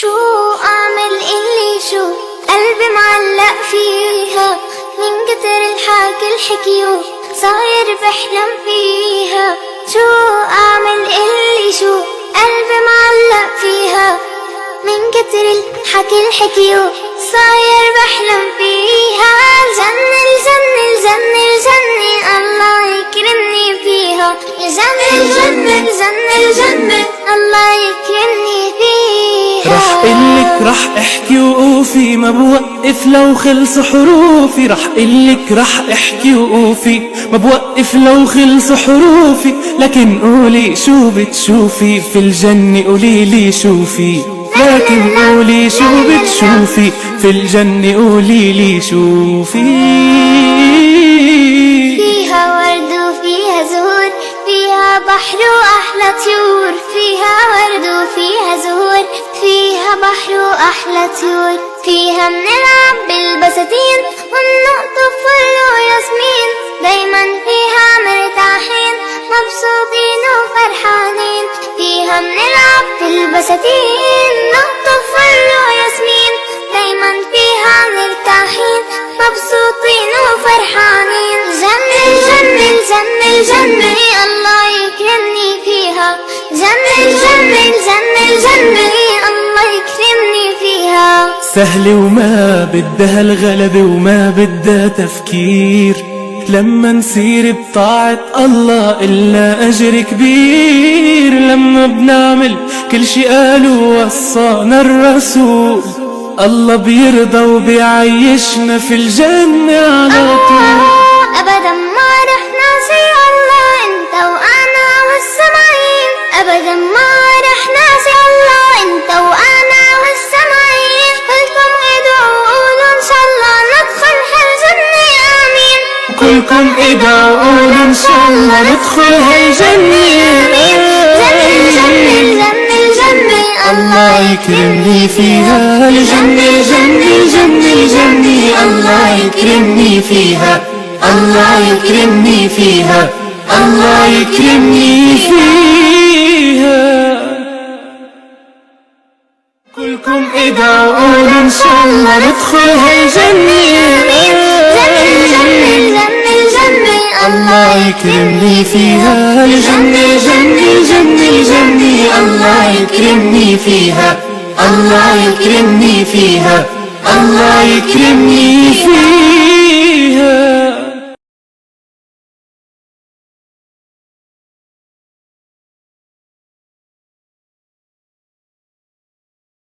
شو أعمل اللي شو قلبي معلق فيها، من كتر الحكي الحكيو صاير بحلم فيها. شو أعمل اللي شو قلبي معلق فيها، من كتر الحكي الحكيو صاير بحلم فيها. الجنة الجنة الجنة الجنة الله يكرمني فيها. الجنة الجنة الجنة الجنة الله يكرمني فيها. رح قلك رح احكي وقوفي، ما بوقف لو خلص حروفي. رح قلك رح احكي وقوفي، ما بوقف لو خلص حروفي. لكن قولي شو بتشوفي في الجنة، قوليلي شوفي. لكن قولي شو بتشوفي في الجنة، قوليلي شوفي. فيها ورد وفيها زهور، فيها بحر وأحلى طيور. فيها ورد وفيها زهور، فيها بحر وأحلى طيور. فيها منلعب بالبساتين ونقطف فل وياسمين، دايما فيها مرتاحين مبسوطين وفرحانين. فيها منلعب بالبساتين نقطف فل وياسمين، دايما فيها مرتاحين مبسوطين وفرحانين. جنة الجنة الجنة الجنة الله يكرمني فيها. جنة الجنة الجنة الجنة الله يكرمني فيها. سهلة وما بدها الغلبة وما بدها تفكير، لما نسير بطاعة الله إلا أجر كبير. لما بنعمل كل شي قالوا وصانا الرسول، الله بيرضى وبيعيشنا في الجنة على طول. أبدا ما رح ناسي الله انت وأنا والسمعين. أبدا ما رح ناسي الله انت وأنا والسمعين. كلكم ادعوا وقولوا إن شاء الله ندخل هالجنة آمين. كلكم ادعوا وقولوا إن شاء الله ندخل هالجنة آمين. الجنة الجنة الجنة الله يكرمني فيها. الجنة الجنة الجنة الجنة الله يكرمني فيها. الله يكرمني فيها. الله يكرمني فيها. كلكم ادعوا وقولوا إن شاء الله ندخل هالجنة آمين. الجنة الجنة الجنة الله يكرمني فيها. الجنة الجنة الجنة الجنة الله يكرمني فيها. الله يكرمني فيها. الله يكرمني فيها.